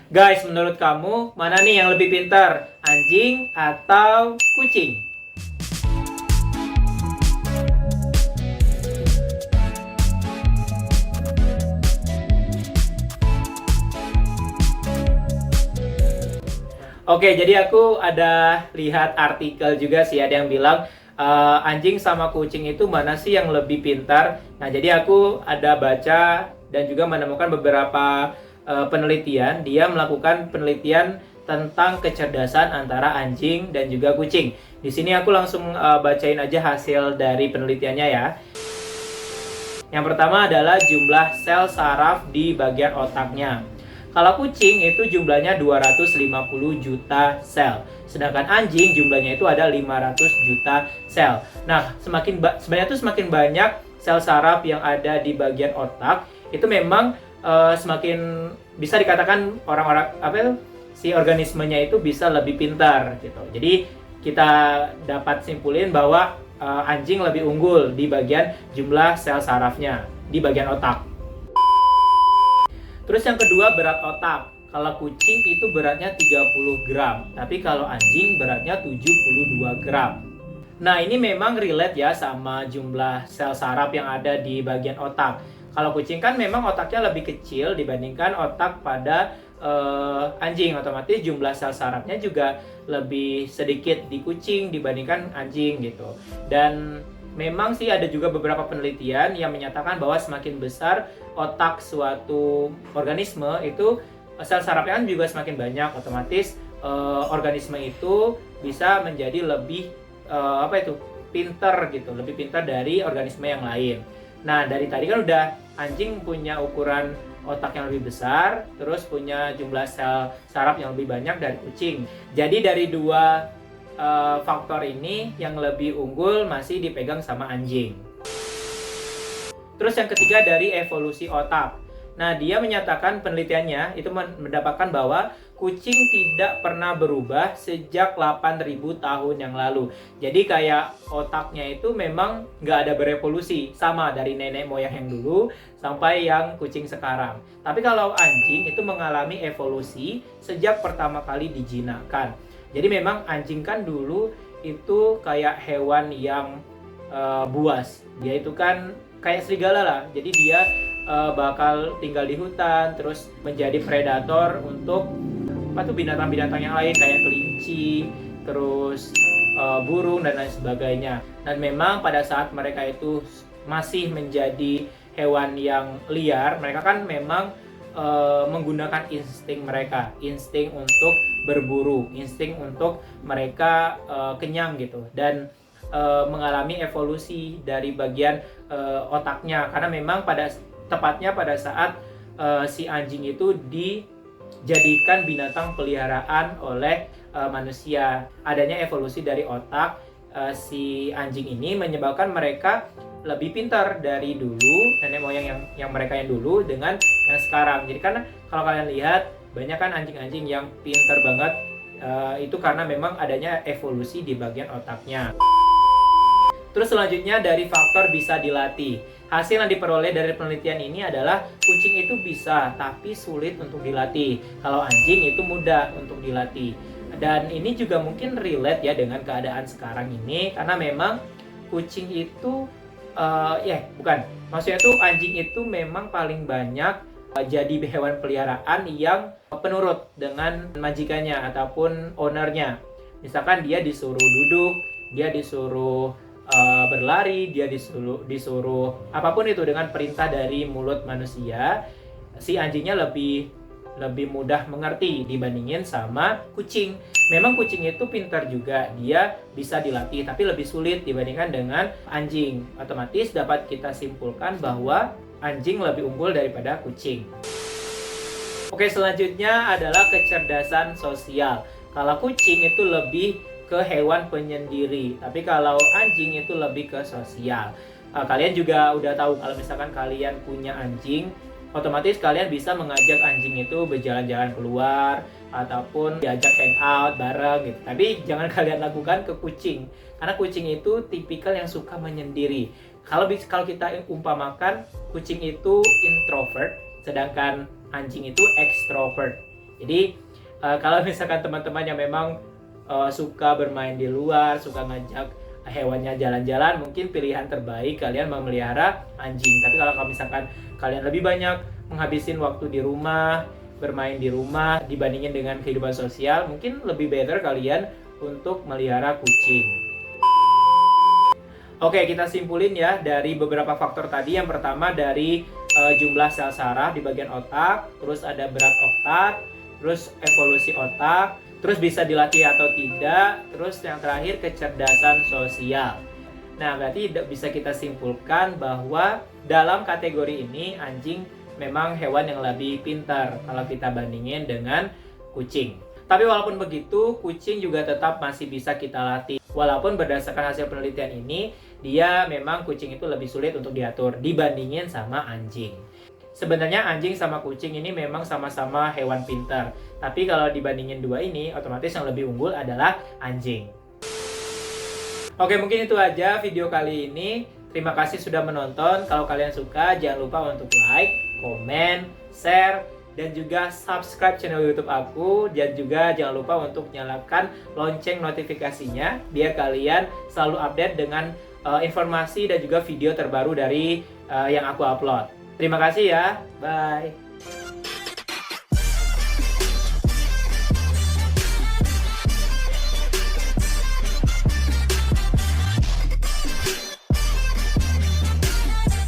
Guys, menurut kamu mana nih yang lebih pintar? Anjing atau kucing? Oke, jadi aku ada lihat artikel juga sih, ada yang bilang anjing sama kucing itu mana sih yang lebih pintar. Nah, jadi aku ada baca dan juga menemukan beberapa penelitian. Dia melakukan penelitian tentang kecerdasan antara anjing dan juga kucing. Di sini aku langsung bacain aja hasil dari penelitiannya ya. Yang pertama adalah jumlah sel saraf di bagian otaknya. Kalau kucing itu jumlahnya 250 juta sel. Sedangkan anjing jumlahnya itu ada 500 juta sel. Nah, sebenarnya itu semakin banyak sel saraf yang ada di bagian otak, itu memang semakin bisa dikatakan si organismenya itu bisa lebih pintar gitu. Jadi kita dapat simpulin bahwa anjing lebih unggul di bagian jumlah sel sarafnya di bagian otak. Terus yang kedua, berat otak. Kalau kucing itu beratnya 30 gram, tapi kalau anjing beratnya 72 gram. Nah, ini memang relate ya sama jumlah sel saraf yang ada di bagian otak. Kalau kucing kan memang otaknya lebih kecil dibandingkan otak pada anjing, otomatis jumlah sel sarafnya juga lebih sedikit di kucing dibandingkan anjing gitu. Dan memang sih ada juga beberapa penelitian yang menyatakan bahwa semakin besar otak suatu organisme itu sel sarafnya kan juga semakin banyak, otomatis organisme itu bisa menjadi lebih pintar gitu, lebih pintar dari organisme yang lain. Nah, dari tadi kan udah anjing punya ukuran otak yang lebih besar, terus punya jumlah sel saraf yang lebih banyak dari kucing. Jadi dari dua faktor ini yang lebih unggul masih dipegang sama anjing. Terus yang ketiga dari evolusi otak. Nah, dia menyatakan penelitiannya itu mendapatkan bahwa kucing tidak pernah berubah sejak 8.000 tahun yang lalu. Jadi kayak otaknya itu memang nggak ada berevolusi, sama dari nenek moyang yang dulu sampai yang kucing sekarang. Tapi kalau anjing itu mengalami evolusi sejak pertama kali dijinakkan. Jadi memang anjing kan dulu itu kayak hewan yang buas. Dia itu kan kayak serigala lah. Jadi dia bakal tinggal di hutan, terus menjadi predator untuk binatang-binatang yang lain kayak kelinci, terus burung dan lain sebagainya. Dan memang pada saat mereka itu masih menjadi hewan yang liar, mereka kan memang menggunakan insting mereka, insting untuk berburu, insting untuk mereka kenyang gitu, dan mengalami evolusi dari bagian otaknya, karena memang tepatnya pada saat si anjing itu dijadikan binatang peliharaan oleh manusia. Adanya evolusi dari otak si anjing ini menyebabkan mereka lebih pintar dari dulu, nenek moyang yang mereka yang dulu dengan yang sekarang. Jadi kan kalau kalian lihat banyak kan anjing-anjing yang pintar banget, itu karena memang adanya evolusi di bagian otaknya. Terus selanjutnya dari faktor bisa dilatih. Hasil yang diperoleh dari penelitian ini adalah kucing itu bisa, tapi sulit untuk dilatih. Kalau anjing itu mudah untuk dilatih. Dan ini juga mungkin relate ya dengan keadaan sekarang ini, karena memang kucing itu, maksudnya tuh anjing itu memang paling banyak jadi hewan peliharaan yang penurut dengan majikannya ataupun ownernya. Misalkan dia disuruh duduk, dia disuruh berlari, dia disuruh apapun itu dengan perintah dari mulut manusia, si anjingnya lebih mudah mengerti dibandingin sama kucing. Memang kucing itu pintar juga, dia bisa dilatih, tapi lebih sulit dibandingkan dengan anjing. Otomatis dapat kita simpulkan bahwa anjing lebih unggul daripada kucing. Oke, selanjutnya adalah kecerdasan sosial. Kalau kucing itu lebih ke hewan penyendiri, tapi kalau anjing itu lebih ke sosial. Kalian juga udah tahu kalau misalkan kalian punya anjing, otomatis kalian bisa mengajak anjing itu berjalan-jalan keluar ataupun diajak hangout bareng gitu. Tapi jangan kalian lakukan ke kucing, karena kucing itu tipikal yang suka menyendiri. Kalau kita umpamakan kucing itu introvert, sedangkan anjing itu extrovert. Jadi kalau misalkan teman-teman yang memang suka bermain di luar, suka ngajak hewannya jalan-jalan, mungkin pilihan terbaik kalian memelihara anjing. Tapi kalau misalkan kalian lebih banyak menghabisin waktu di rumah, bermain di rumah dibandingin dengan kehidupan sosial, mungkin lebih better kalian untuk melihara kucing. Oke, kita simpulin ya dari beberapa faktor tadi. Yang pertama dari jumlah sel saraf di bagian otak, terus ada berat otak, terus evolusi otak, terus bisa dilatih atau tidak, terus yang terakhir kecerdasan sosial. Nah, berarti bisa kita simpulkan bahwa dalam kategori ini anjing memang hewan yang lebih pintar kalau kita bandingin dengan kucing. Tapi walaupun begitu, kucing juga tetap masih bisa kita latih. Walaupun berdasarkan hasil penelitian ini, dia memang kucing itu lebih sulit untuk diatur dibandingin sama anjing. Sebenarnya anjing sama kucing ini memang sama-sama hewan pintar. Tapi kalau dibandingin dua ini, otomatis yang lebih unggul adalah anjing. Oke, mungkin itu aja video kali ini. Terima kasih sudah menonton. Kalau kalian suka, jangan lupa untuk like, komen, share, dan juga subscribe channel YouTube aku. Dan juga jangan lupa untuk nyalakan lonceng notifikasinya biar kalian selalu update dengan informasi dan juga video terbaru dari yang aku upload. Terima kasih ya. Bye.